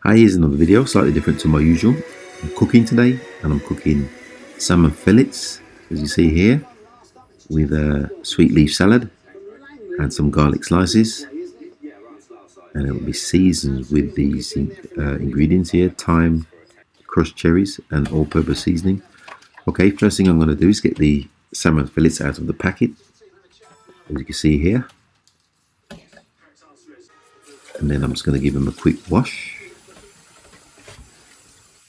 Hi, here's another video, slightly different to my usual. I'm cooking today, and I'm cooking salmon fillets, as you see here, with a sweet leaf salad and some garlic slices. And it will be seasoned with these ingredients here: thyme, crushed cherries, and all-purpose seasoning. Okay, first thing I'm going to do is get the salmon fillets out of the packet, as you can see here. And then I'm just going to give them a quick wash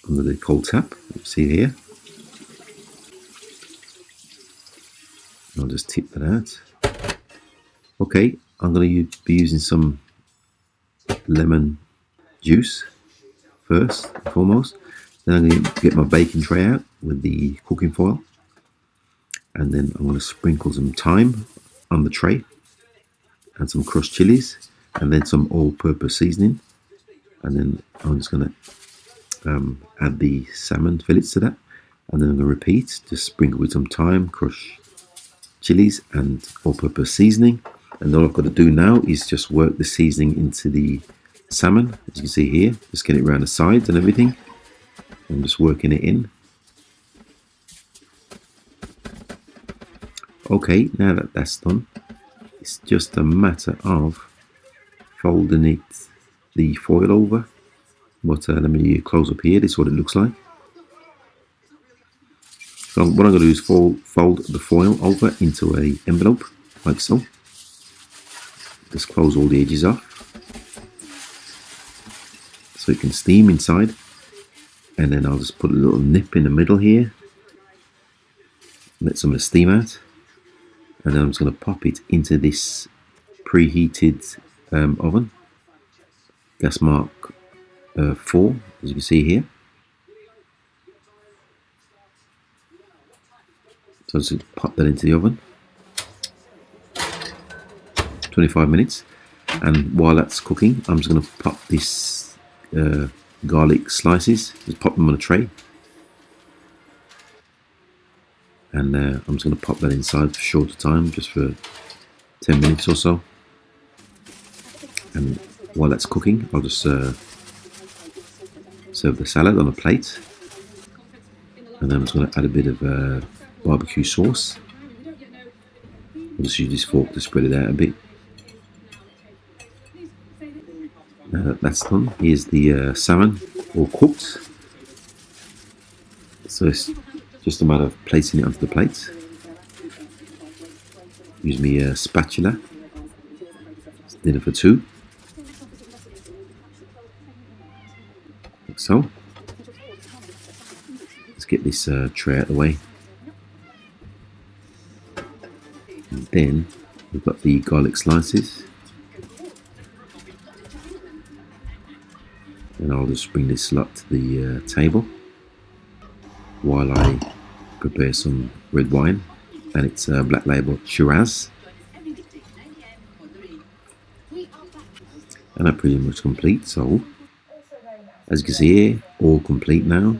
under the cold tap, you see here. I'll just tip that out. Okay, I'm going to be using some lemon juice first and foremost. Then I'm going to get my baking tray out with the cooking foil. And then I'm going to sprinkle some thyme on the tray and some crushed chilies and then some all-purpose seasoning. And then I'm just going to add the salmon fillets to that. And then I'm going to repeat, just sprinkle with some thyme, crushed chilies and all-purpose seasoning. And all I've got to do now is just work the seasoning into the salmon, as you can see here. Just get it around the sides and everything. I'm just working it in. Okay, now that that's done, it's just a matter of folding the foil over. But let me close up here. This is what it looks like. So what I'm going to do is fold the foil over into an envelope, like so. Just close all the edges off, so it can steam inside. And then I'll just put a little nip in the middle here, let some of the steam out. And then I'm just going to pop it into this preheated oven, gas mark 4, as you can see here. So I'll just pop that into the oven, 25 minutes. And while that's cooking, I'm just going to pop this garlic slices, just pop them on a tray. And I'm just going to pop that inside for a shorter time, just for 10 minutes or so. And while that's cooking, I'll just serve the salad on a plate. And then I'm just going to add a bit of barbecue sauce. I'll just use this fork to spread it out a bit. Now that that's done, here's the salmon all cooked. So it's just a matter of placing it onto the plate. Use me a spatula. It's dinner for two. Like so. Let's get this tray out of the way. And then we've got the garlic slices. And I'll just bring this lot to the table while I prepare some red wine, and it's Black Label Shiraz. And that pretty much complete. So as you can see here, all complete now,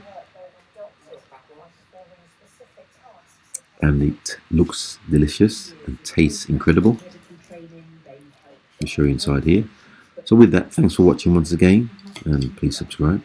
and it looks delicious and tastes incredible. I'll show you inside here. So with that, thanks for watching once again, and please subscribe.